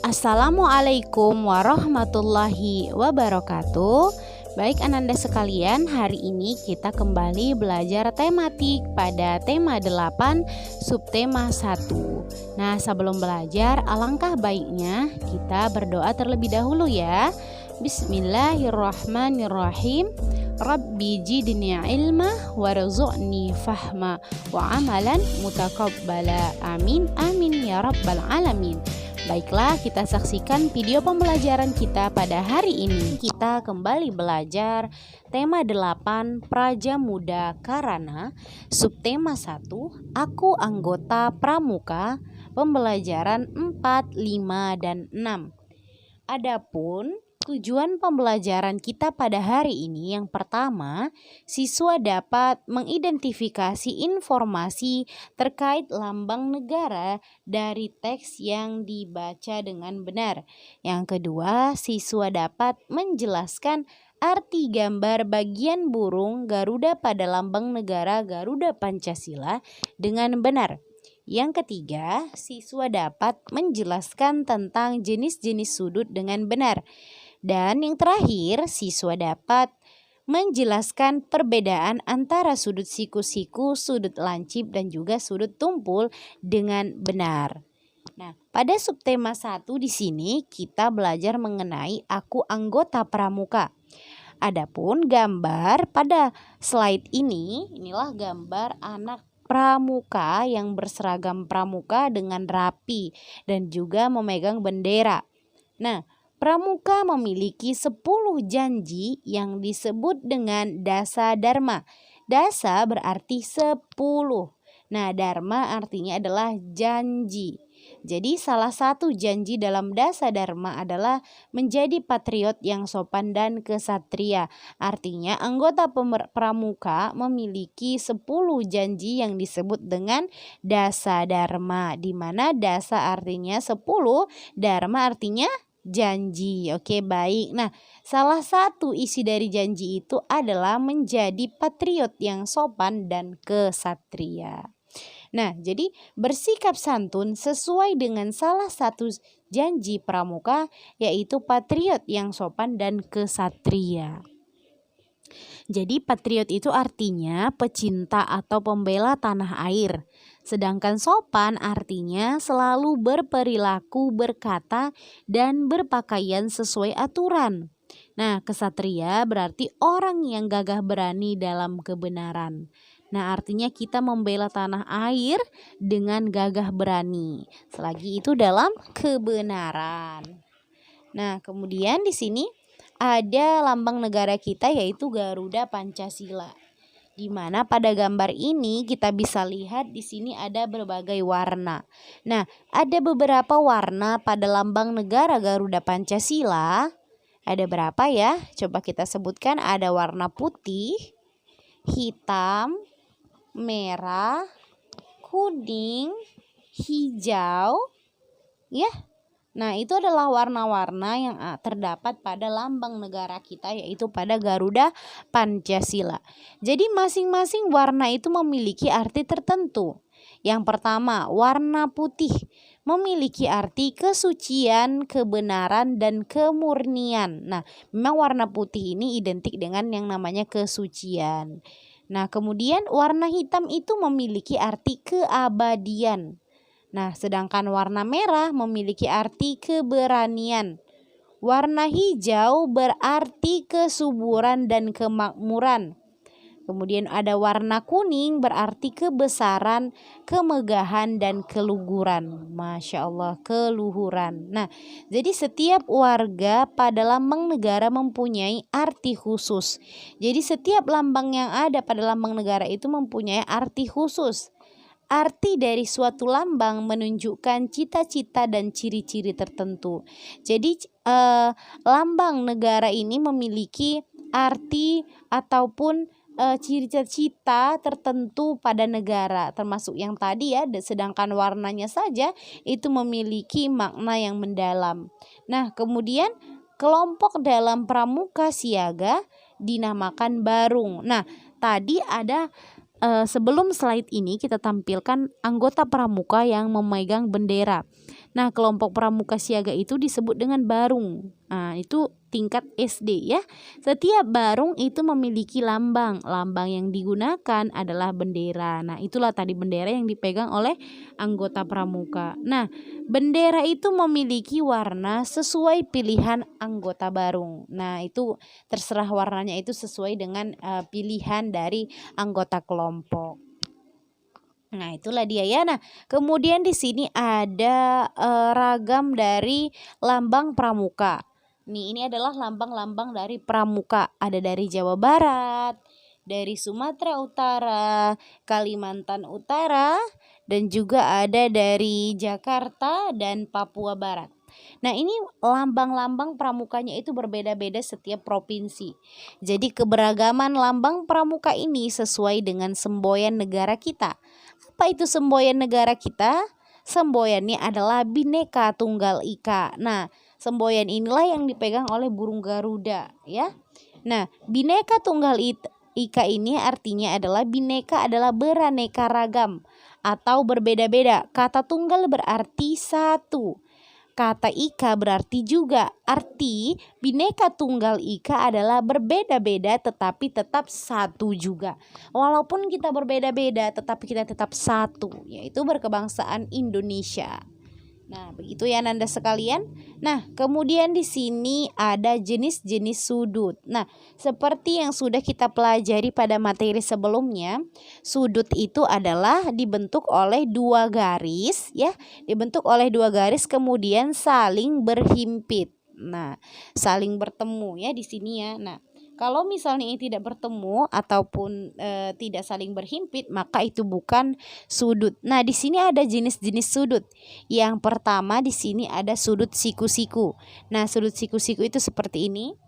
Assalamualaikum warahmatullahi wabarakatuh. Baik Ananda sekalian, hari ini kita kembali belajar tematik pada tema 8 subtema 1. Nah, sebelum belajar alangkah baiknya kita berdoa terlebih dahulu ya. Bismillahirrahmanirrahim. Rabbi jidni ilma warzuqni fahma wa amalan mutaqabbala. Amin amin ya rabbal alamin. Baiklah, kita saksikan video pembelajaran kita pada hari ini. Kita kembali belajar tema 8 Praja Muda Karana, subtema 1 Aku Anggota Pramuka, pembelajaran 4, 5, dan 6. Adapun tujuan pembelajaran kita pada hari ini, yang pertama, siswa dapat mengidentifikasi informasi terkait lambang negara dari teks yang dibaca dengan benar. Yang kedua, siswa dapat menjelaskan arti gambar bagian burung Garuda pada lambang negara Garuda Pancasila dengan benar. Yang ketiga, siswa dapat menjelaskan tentang jenis-jenis sudut dengan benar. Dan yang terakhir, siswa dapat menjelaskan perbedaan antara sudut siku-siku, sudut lancip, dan juga sudut tumpul dengan benar. Nah, pada subtema 1 di sini kita belajar mengenai aku anggota pramuka. Adapun gambar pada slide ini, inilah gambar anak pramuka yang berseragam pramuka dengan rapi dan juga memegang bendera. Nah, pramuka memiliki 10 janji yang disebut dengan dasa dharma. Dasa berarti 10. Nah, dharma artinya adalah janji. Jadi salah satu janji dalam dasa dharma adalah menjadi patriot yang sopan dan kesatria. Artinya anggota pramuka memiliki 10 janji yang disebut dengan dasa dharma, di mana dasa artinya 10, dharma artinya janji. Oke, baik. Nah, salah satu isi dari janji itu adalah menjadi patriot yang sopan dan kesatria. Nah, jadi bersikap santun sesuai dengan salah satu janji pramuka, yaitu patriot yang sopan dan kesatria. Jadi patriot itu artinya pecinta atau pembela tanah air. Sedangkan sopan artinya selalu berperilaku, berkata, dan berpakaian sesuai aturan. Nah, kesatria berarti orang yang gagah berani dalam kebenaran. Nah, artinya kita membela tanah air dengan gagah berani. Selagi itu dalam kebenaran. Nah, kemudian di sini ada lambang negara kita, yaitu Garuda Pancasila. Di mana pada gambar ini kita bisa lihat di sini ada berbagai warna. Nah, ada beberapa warna pada lambang negara Garuda Pancasila. Ada berapa ya? Coba kita sebutkan. Ada warna putih, hitam, merah, kuning, hijau, ya. Nah, itu adalah warna-warna yang terdapat pada lambang negara kita, yaitu pada Garuda Pancasila. Jadi masing-masing warna itu memiliki arti tertentu. Yang pertama, warna putih memiliki arti kesucian, kebenaran, dan kemurnian. Nah, memang warna putih ini identik dengan yang namanya kesucian. Nah, kemudian warna hitam itu memiliki arti keabadian. Nah, sedangkan warna merah memiliki arti keberanian. Warna hijau berarti kesuburan dan kemakmuran. Kemudian ada warna kuning berarti kebesaran, kemegahan, dan keluhuran. Masya Allah, keluhuran. Nah, jadi setiap warga pada lambang negara mempunyai arti khusus. Jadi setiap lambang yang ada pada lambang negara itu mempunyai arti khusus. Arti dari suatu lambang menunjukkan cita-cita dan ciri-ciri tertentu. Jadi lambang negara ini memiliki arti ataupun ciri-cita tertentu pada negara, termasuk yang tadi ya, sedangkan warnanya saja itu memiliki makna yang mendalam. Nah, kemudian kelompok dalam pramuka siaga dinamakan barung. Nah, tadi ada sebelum slide ini kita tampilkan anggota pramuka yang memegang bendera. Nah, kelompok pramuka siaga itu disebut dengan barung. Nah, itu tingkat SD ya. Setiap barung itu memiliki lambang. Lambang yang digunakan adalah bendera. Nah, itulah tadi bendera yang dipegang oleh anggota pramuka. Nah, bendera itu memiliki warna sesuai pilihan anggota barung. Nah, itu terserah warnanya itu sesuai dengan pilihan dari anggota kelompok. Nah, itulah dia ya. Nah, kemudian di sini ada ragam dari lambang pramuka. Nih, ini adalah lambang-lambang dari pramuka. Ada dari Jawa Barat, dari Sumatera Utara, Kalimantan Utara, dan juga ada dari Jakarta dan Papua Barat. Nah, ini lambang-lambang pramukanya itu berbeda-beda setiap provinsi. Jadi keberagaman lambang pramuka ini sesuai dengan semboyan negara kita. Apa itu semboyan negara kita? Semboyannya adalah Bhinneka Tunggal Ika. Nah, semboyan inilah yang dipegang oleh burung Garuda ya. Nah, Bhinneka Tunggal Ika ini artinya adalah bineka adalah beraneka ragam atau berbeda-beda. Kata tunggal berarti satu. Kata ika berarti juga. Arti Bhinneka Tunggal Ika adalah berbeda-beda tetapi tetap satu juga. Walaupun kita berbeda-beda tetapi kita tetap satu, yaitu berkebangsaan Indonesia. Nah, begitu ya Nanda sekalian. Nah, kemudian di sini ada jenis-jenis sudut. Nah, seperti yang sudah kita pelajari pada materi sebelumnya, sudut itu adalah dibentuk oleh dua garis ya, dibentuk oleh dua garis kemudian saling berhimpit. Nah, saling bertemu ya di sini ya. Nah, kalau misalnya ini tidak bertemu ataupun tidak saling berhimpit, maka itu bukan sudut. Nah, di sini ada jenis-jenis sudut. Yang pertama di sini ada sudut siku-siku. Nah, sudut siku-siku itu seperti ini.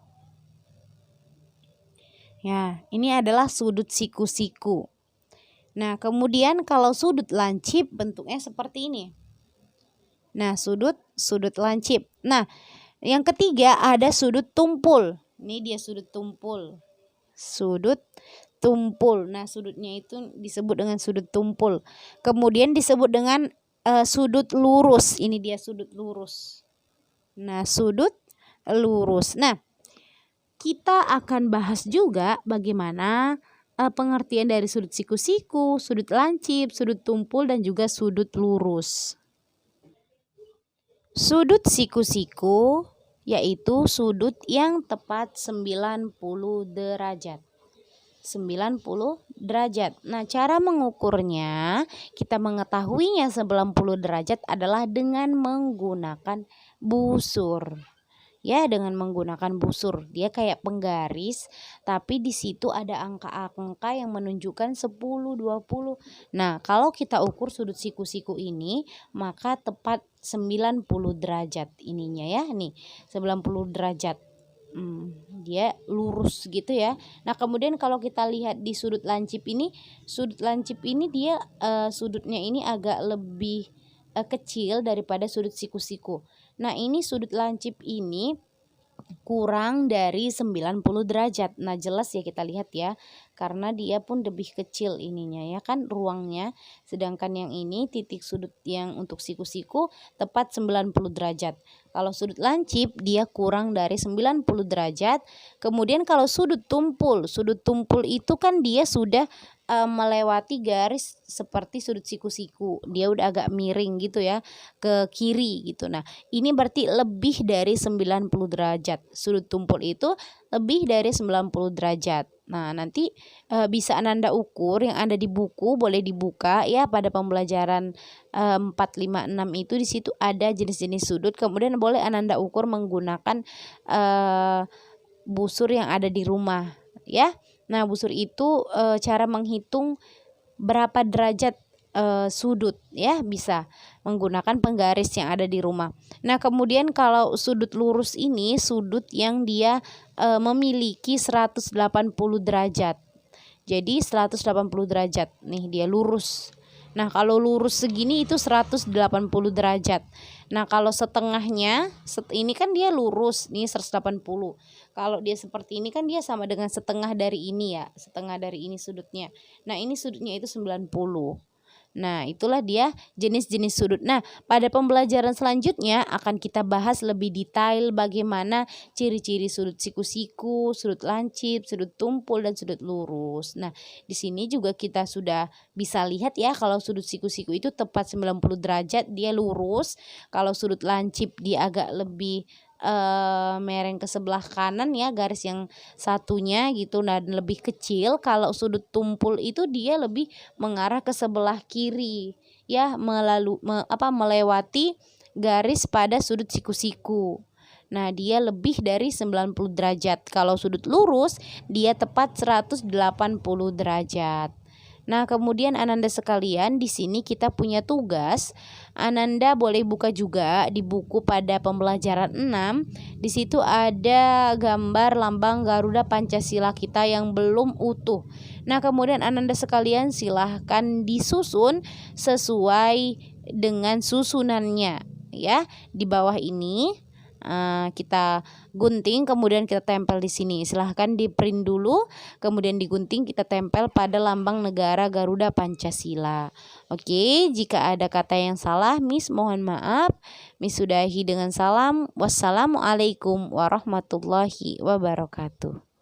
Ya, ini adalah sudut siku-siku. Nah, kemudian kalau sudut lancip bentuknya seperti ini. Nah, sudut lancip. Nah, yang ketiga ada sudut tumpul. Ini dia sudut tumpul. Sudut tumpul. Nah, sudutnya itu disebut dengan sudut tumpul. Kemudian disebut dengan sudut lurus. Ini dia sudut lurus. Nah, sudut lurus. Nah, kita akan bahas juga bagaimana pengertian dari sudut siku-siku, sudut lancip, sudut tumpul, dan juga sudut lurus. Sudut siku-siku yaitu sudut yang tepat 90 derajat. 90 derajat. Nah, cara mengukurnya, kita mengetahuinya 90 derajat adalah dengan menggunakan busur. Ya, dengan menggunakan busur. Dia kayak penggaris, tapi di situ ada angka-angka yang menunjukkan 10, 20. Nah, kalau kita ukur sudut siku-siku ini, maka tepat 90 derajat ininya ya. Nih, 90 derajat. Dia lurus gitu ya. Nah, kemudian kalau kita lihat di sudut lancip ini dia sudutnya ini agak lebih kecil daripada sudut siku-siku. Nah, ini sudut lancip ini kurang dari 90 derajat. Nah, jelas ya kita lihat ya, karena dia pun lebih kecil ininya ya kan ruangnya. Sedangkan yang ini titik sudut yang untuk siku-siku tepat 90 derajat. Kalau sudut lancip dia kurang dari 90 derajat. Kemudian kalau sudut tumpul itu kan dia sudah melewati garis seperti sudut siku-siku. Dia udah agak miring gitu ya ke kiri gitu. Nah, ini berarti lebih dari 90 derajat. Sudut tumpul itu lebih dari 90 derajat. Nah, nanti bisa Ananda ukur yang ada di buku, boleh dibuka ya pada pembelajaran 4, 5, 6 itu di situ ada jenis-jenis sudut. Kemudian boleh Ananda ukur menggunakan busur yang ada di rumah ya. Nah, busur itu cara menghitung berapa derajat sudut ya, bisa menggunakan penggaris yang ada di rumah. Nah, kemudian kalau sudut lurus ini sudut yang dia memiliki 180 derajat. Jadi 180 derajat nih dia lurus. Nah, kalau lurus segini itu 180 derajat. Nah, kalau setengahnya ini kan dia lurus nih 180. Kalau dia seperti ini kan dia sama dengan setengah dari ini ya, setengah dari ini sudutnya. Nah, ini sudutnya itu 90. Nah, itulah dia jenis-jenis sudut. Nah, pada pembelajaran selanjutnya akan kita bahas lebih detail bagaimana ciri-ciri sudut siku-siku, sudut lancip, sudut tumpul, dan sudut lurus. Nah, di sini juga kita sudah bisa lihat ya, kalau sudut siku-siku itu tepat 90 derajat dia lurus. Kalau sudut lancip dia agak lebih mereng ke sebelah kanan ya, garis yang satunya gitu, dan lebih kecil. Kalau sudut tumpul itu dia lebih mengarah ke sebelah kiri ya, melewati garis pada sudut siku-siku. Nah, dia lebih dari 90 derajat. Kalau sudut lurus dia tepat 180 derajat. Nah, kemudian Ananda sekalian, di sini kita punya tugas. Ananda boleh buka juga di buku pada pembelajaran 6. Di situ ada gambar lambang Garuda Pancasila kita yang belum utuh. Nah, kemudian Ananda sekalian silahkan disusun sesuai dengan susunannya ya. Di bawah ini kita gunting, kemudian kita tempel di sini. Silahkan di print dulu, kemudian digunting, kita tempel pada lambang negara Garuda Pancasila. Oke, jika ada kata yang salah, Miss mohon maaf. Miss sudahi dengan salam. Wassalamualaikum warahmatullahi wabarakatuh.